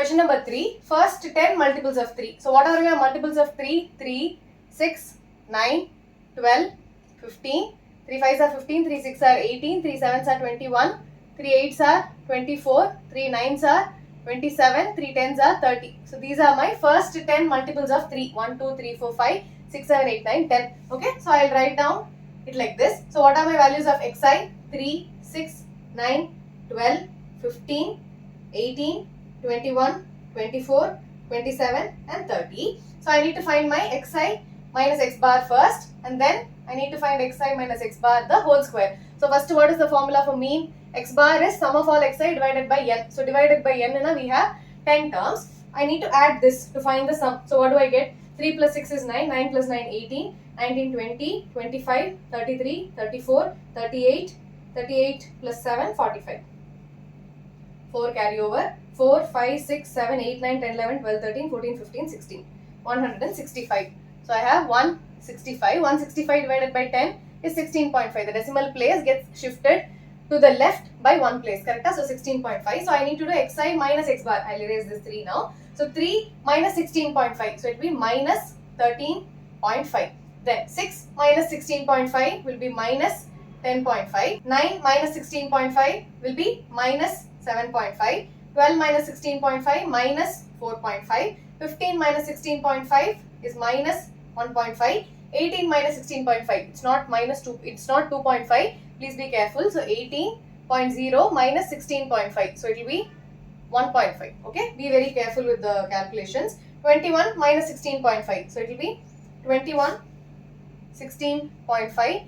Question number 3. First 10 multiples of 3. So what are your multiples of 3? 3, 6, 9, 12, 15. 3 5s are 15, 3 6 are 18, 3 7s are 21, 3 8s are 24, 3 9s are 27, 3 10s are 30. So these are my first 10 multiples of 3. 1, 2, 3, 4, 5, 6, 7, 8, 9, 10. Okay, so I'll write down it like this. So what are my values of xi? 3, 6, 9, 12, 15, 18, 21, 24, 27 and 30. So I need to find my xi minus x bar first, and then I need to find xi minus x bar the whole square. So first, what is the formula for mean? X bar is sum of all xi divided by n. So divided by n, we have 10 terms. I need to add this to find the sum. So what do I get? 3 plus 6 is 9, 9 plus 9 18, 19 20, 25, 33, 34, 38, 38 plus 7 45. 4 carry over. 4, 5, 6, 7, 8, 9, 10, 11, 12, 13, 14, 15, 16. 165. So I have 165. 165 divided by 10 is 16.5. The decimal place gets shifted to the left by one place. Correct? So 16.5. So I need to do xi minus x bar. I'll erase this 3 now. So 3 minus 16.5. So it will be minus 13.5. Then 6 minus 16.5 will be minus 10.5. 9 minus 16.5 will be minus 7.5. 12 minus 16.5 minus 4.5. 15 minus 16.5 is minus 1.5. 18 minus 16.5. It's not minus 2. It's not 2.5. Please be careful. So 18.0 minus 16.5. So it will be 1.5. Okay. Be very careful with the calculations. 21 minus 16.5. So it will be 21 16.5.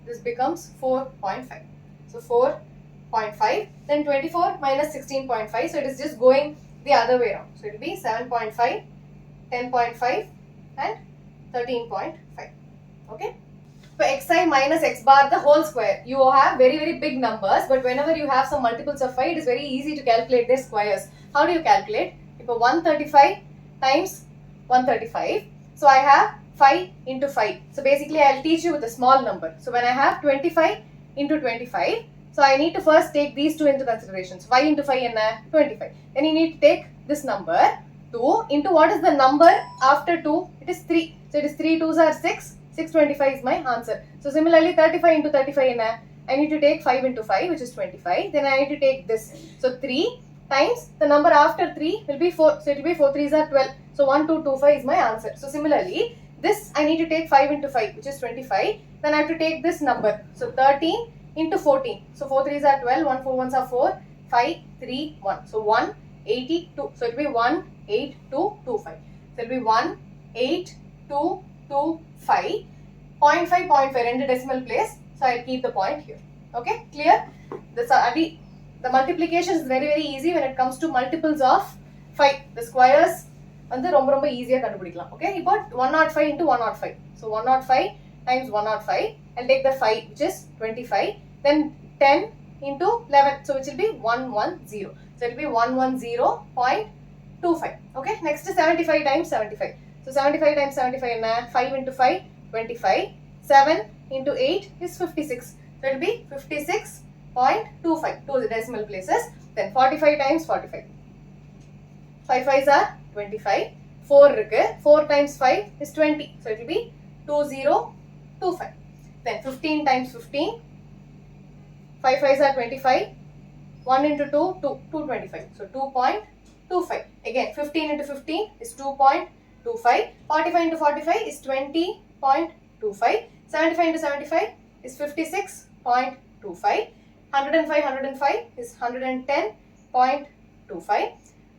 This becomes 4.5. So 4.5. Then 24 minus 16.5. So it is just going the other way around. So it will be 7.5, 10.5 and 13.5. Okay. For xi minus x bar the whole square, you have very big numbers, but whenever you have some multiples of 5, it is very easy to calculate their squares. How do you calculate? If 135 times 135, so I have 5 into 5. So basically I'll teach you with a small number. So when I have 25 into 25, so I need to first take these two into consideration. So 5 into 5 and 25. Then you need to take this number 2 into what is the number after 2? It is 3. So it is 3 2s are 6. 625 is my answer. So similarly 35 into 35 and I need to take 5 into 5, which is 25. Then I need to take this. So 3 times the number after 3 will be 4. So it will be 4 3s are 12. So 1225 is my answer. So similarly this I need to take 5 into 5, which is 25. Then I have to take this number. So 13 into 14. So 4 3s are 12, 1 4 1s are 4, 5 3 1. So 182. So it will be 18225. So it will be 18225. 0.5, 0.5 in the decimal place. So I'll keep the point here. Okay, clear? The multiplication is very easy when it comes to multiples of 5. The squares வந்து ரொம்ப easier கண்டுபிடிக்கலாம். Okay, you put 105 into 105. So 105 times 105. I'll take the 5, which is 25. Then 10 into 11. So which will be 110. So it will be 110.25. Okay, next is 75 times 75. So 75 times 75 and 5 into 5, 25. 7 into 8 is 56. So it will be 56.25. Two decimal places. Then 45 times 45. 5 5s are 25. 4 4 times 5 is 20. So it will be 2025. Then 15 times 15. 5 5s are 25. 1 into 2, 225. So 2.25. Again 15 into 15 is 2.25. 45 into 45 is 20.25. 75 into 75 is 56.25. 105 is 110.25.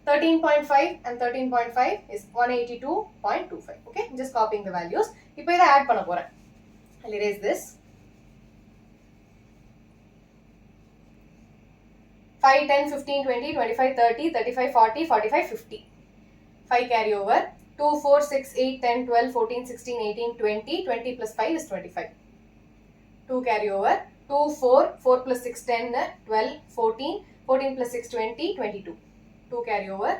13.5 and 13.5 is 182.25. Okay, just copying the values. இப்போ இதை add பண்ண போறேன். I'll erase this. 5, 10, 15, 20, 25, 30, 35, 40, 45, 50. 5 carry over. 2, 4, 6, 8, 10, 12, 14, 16, 18, 20. 20 plus 5 is 25. 2 carry over. 2, 4, 4 plus 6, 10, 12, 14. 14 plus 6, 20, 22. 2 carry over.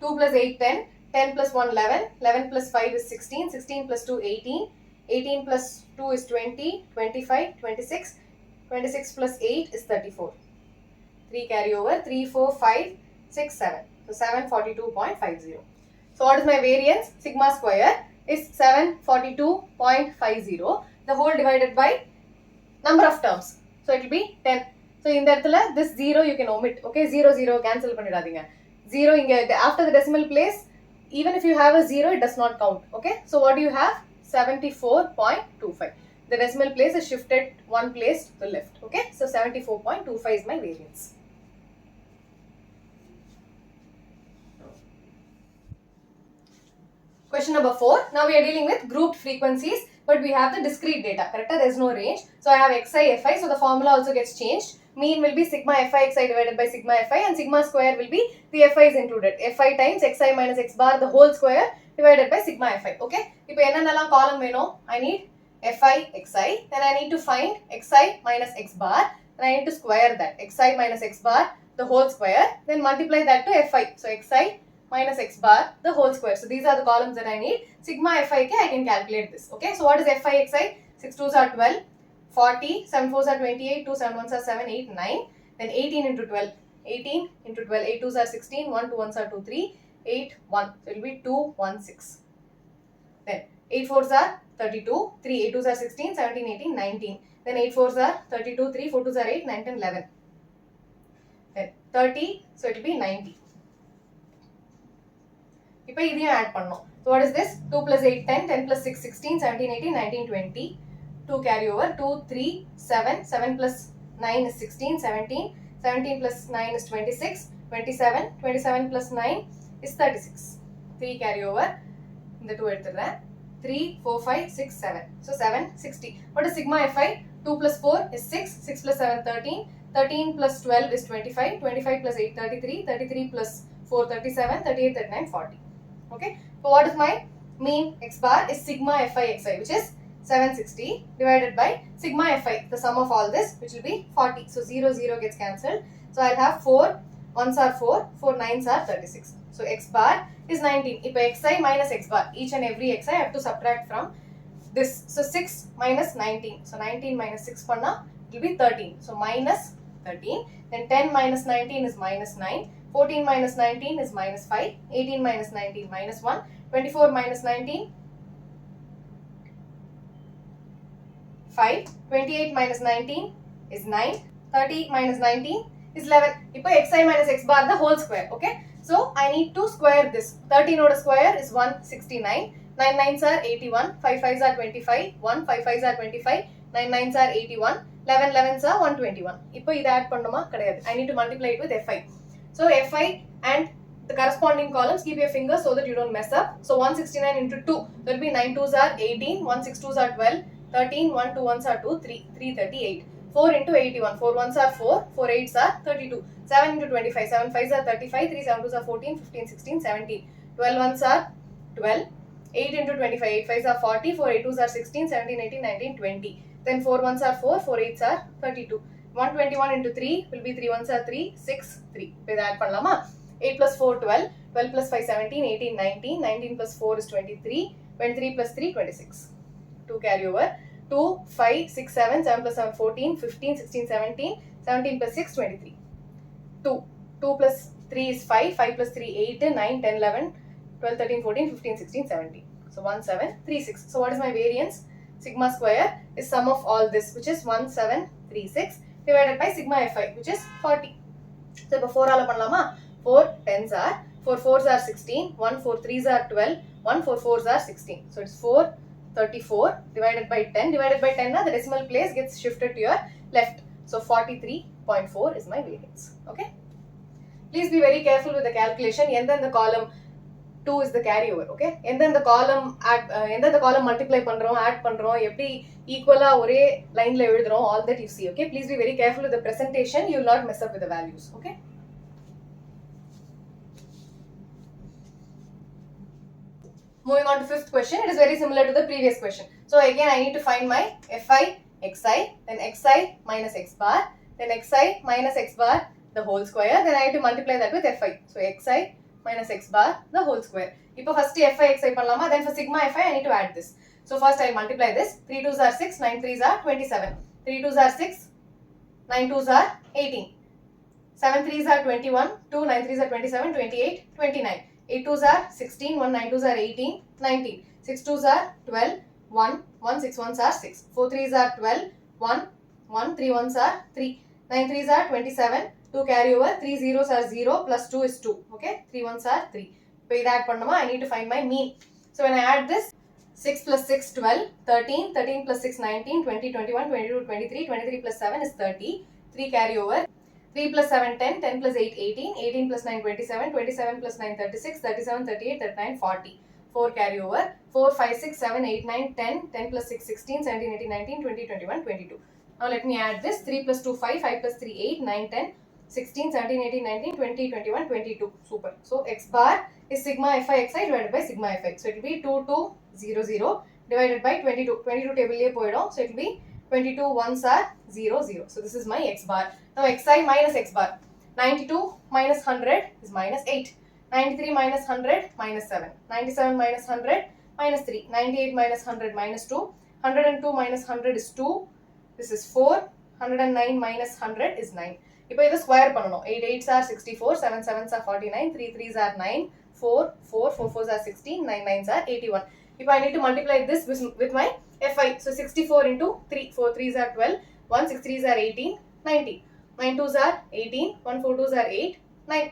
2 plus 8, 10. 10 plus 1, 11. 11 plus 5 is 16. 16 plus 2, 18. 18 plus 2 is 20. 25, 26. 26 plus 8 is 34. 3 carry over. 3, 4, 5, 7. So 742.50. So what is my variance? Sigma square is 742.50. The whole divided by number of terms. So it will be 10. So in that this 0 you can omit. Okay, 0 0 cancel pannidadinga. 0 after the decimal place, even if you have a 0, it does not count. Okay, so what do you have? 74.25. The decimal place is shifted one place to the left. Okay, so 74.25 is my variance. Question number 4. Now we are dealing with grouped frequencies, but we have the discrete data. Correct? There is no range. So I have xi, fi. So the formula also gets changed. Mean will be sigma fi xi divided by sigma fi, and sigma square will be the fi is included. Fi times xi minus x bar the whole square divided by sigma fi. Okay? Now enna column veno? I need fi xi. Then I need to find xi minus x bar. Then I need to square that. Xi minus x bar the whole square. Then multiply that to fi. So xi minus x bar the whole square. So these are the columns that I need. Sigma fi I can calculate this. Okay, so what is fi xi? 6 2s are 12, 40, 7 4s are 28, 2 7 1s are 7, 8, 9. Then 18 into 12, 18 into 12, 8 2s are 16, 1 2 1s are 2, 3, 8, 1. So it will be 2, 1, 6. Then 8 4s are 32, 3 8 2s are 16, 17, 18, 19. Then 8 4s are 32, 3 4 2s are 8, 9, 10, 11. Then 30, so it will be 90. இப்போ இதையும் add பண்ணோம். So what is this? 2 plus 8 10, 10 plus 6 16, 17 18, 19 20. 2 carry over, 2 3 7, 7 plus 9 is 16, 17, 17 plus 9 is 26, 27, 27 plus 9 is 36. 3 carry over, இந்த 2 எடுத்துறேன். 3 4 5 6 7. So 7 60. What is sigma fi? 2 plus 4 is 6, 6 plus 7 13, 13 plus 12 is 25, 25 plus 8 33, 33 plus 4 37, 38 39 40. Okay, so what is my mean? X bar is sigma fi xi, which is 760 divided by sigma fi, the sum of all this, which will be 40. So 0 0 gets cancelled. So I'll have 4 1s are 4, 4 9s are 36. So x bar is 19. If xi minus x bar, each and every xi I have to subtract from this. So 6 minus 19. So 19 minus 6 panna it will be 13. So minus 13. Then 10 minus 19 is minus 9. 14 minus 19 is minus 5, 18 minus 19 minus 1, 24 minus 19, 5, 28 minus 19 is 9, 30 minus 19 is 11. Now xi minus x bar the whole square. Okay, so I need to square this. 13 oda square is 169, 9 9s are 81, 5 5s are 25, 1 5 5s are 25, 9 9s are 81, 11 11s are 121. Now this add pannuma kadayadu. I need to multiply it with fi. So fi and the corresponding columns, keep your fingers so that you don't mess up. So 169 into 2, there will be 9 2s are 18, 1 6 2s are 12, 13, 1 2 1s are 2, 3, 3 38. 4 into 81, 4 1s are 4, 4 8s are 32. 7 into 25, 7 5s are 35, 3 7 2s are 14, 15, 16, 17. 12 1s are 12, 8 into 25, 8 5s are 40, 4 8 2s are 16, 17, 18, 19, 20. Then 4 1s are 4, 4 8s are 32. 121 into 3 will be 3 1s are 3, 6, 3. With that pannalama. 8 plus 4 12, 12 plus 5 17, 18 19, 19 plus 4 is 23, 23 plus 3 26. 2 carry over, 2 5 6 7, 7 plus 7 14, 15 16 17, 17 plus 6 23. 2 plus 3 is 5, 5 plus 3 8, 9 10 11, 12 13 14, 15 16 17. So 1 7 3 6. So what is my variance? Sigma square is sum of all this, which is 1 7 3 6 divided by sigma fi, which is 40. So இப்போ 4 ஆல பண்ணலாமா? 4 10s are, 4 4s are 16, 1 4 3s are 12, 1 4 4s are 16. So it's 434 divided by 10. Divided by 10 the decimal place gets shifted to your left. So 43.4 is my variance. Okay. Please be very careful with the calculation. And then the column 2 is the carryover. Okay. And then the column add, and then the column multiply பண்றோம், add பண்றோம், எப்படி equal ஒரே லைன்ல எழுதுறோம், all that you see. Okay. Please be very careful with the presentation. You will not mess up with the values. Okay. Moving on to fifth question, it is very similar to the previous question. So again, I need to find my fi xi, then xi minus x bar, then xi minus x bar the whole square, then I have to multiply that with fi. So xi minus x bar the whole square. Now first fi xi பண்ணலாமா, then for sigma fi I need to add this. So first I multiply this. 3 2s are 6, 9 3s are 27. 3 2s are 6, 9 2s are 18. 7 3s are 21, 2 9 3s are 27, 28, 29. 8 2s are 16, 1 9 2s are 18, 19. 6 2s are 12, 1 1 6 1s are 6. 4 3s are 12, 1 1 3 1s are 3. 9 3s are 27, 2 carry over, 3 zeros are 0 plus 2 is 2. Okay, 3 1s are 3. So that I need to find my mean. So when I add this, 6 plus 6 12, 13, 13 plus 6 19, 20 21, 22 23, 23 plus 7 is 30. 3 carry over. 3 plus 7 10, 10 plus 8 18, 18 plus 9 27, 27 plus 9 36, 37 38, 39 40. 4 carry over. 4 5 6 7 8 9 10, 10 plus 6 16, 17 18 19, 20 21 22. Now let me add this. 3 plus 2 5, 5 plus 3 8, 9 10, 16 17 18 19, 20 21 22. Super. So x bar is sigma fi xi divided by sigma fi. So it will be 2200 divided by 22. 22 table liye poidom. So it will be 22 ones are 0 0. So this is my x bar. Now xi minus x bar. 92 minus 100 is minus 8. 93 minus 100 minus 7. 97 minus 100 minus 3. 98 minus 100 minus 2. 102 minus 100 is 2. This is 4. 109 minus 100 is 9. இப்போ இது square பண்ணனும். 8 8s are 64, 7 7s are 49, 3 3s are 9, 4 4 4 4s are 16, 9 9s are 81. If I need to multiply this with my fi, so 64 into 3, 4 3s are 12, 1 6 3s are 18, 19, 9 2s are 18, 1 4 2s are 8, 9,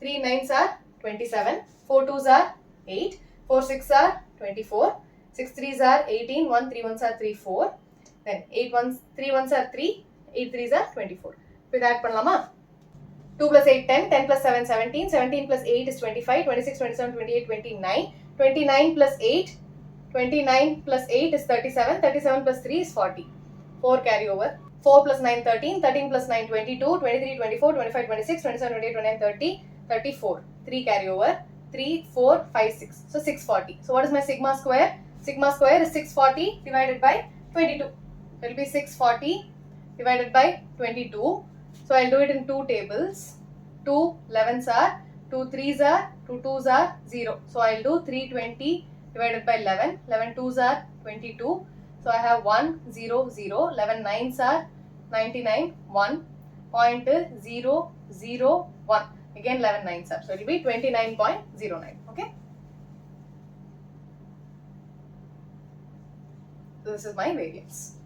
3 9s are 27, 4 2s are 8, 4 6 are 24, 6 3s are 18, 1 3 1s are 3 4, then 8 1s 3 1s are 3, 8 3s are 24. With that பண்ணலாமா? 2 plus 8 10, 10 plus 7 17, 17 plus 8 is 25, 26 27 28 29, 29 plus 8, 29 plus 8 is 37, 37 plus 3 is 40. 4 carry over. 4 plus 9 13, 13 plus 9 22, 23 24, 25 26, 27 28 29 30, 34. 3 carry over. 3 4 5 6. So 640. So what is my sigma square? Sigma square is 640 divided by 22. It will be 640 divided by 22. So I'll do it in 2 tables. 2 11s are, 2 3s are, 2 2s are 0. So I'll do 320 divided by 11. 11 2s are 22. So I have 1 0 0. 11 9s are 99. 1.001. Again 11 9s are. So it will be 29.09. Okay. So this is my variance.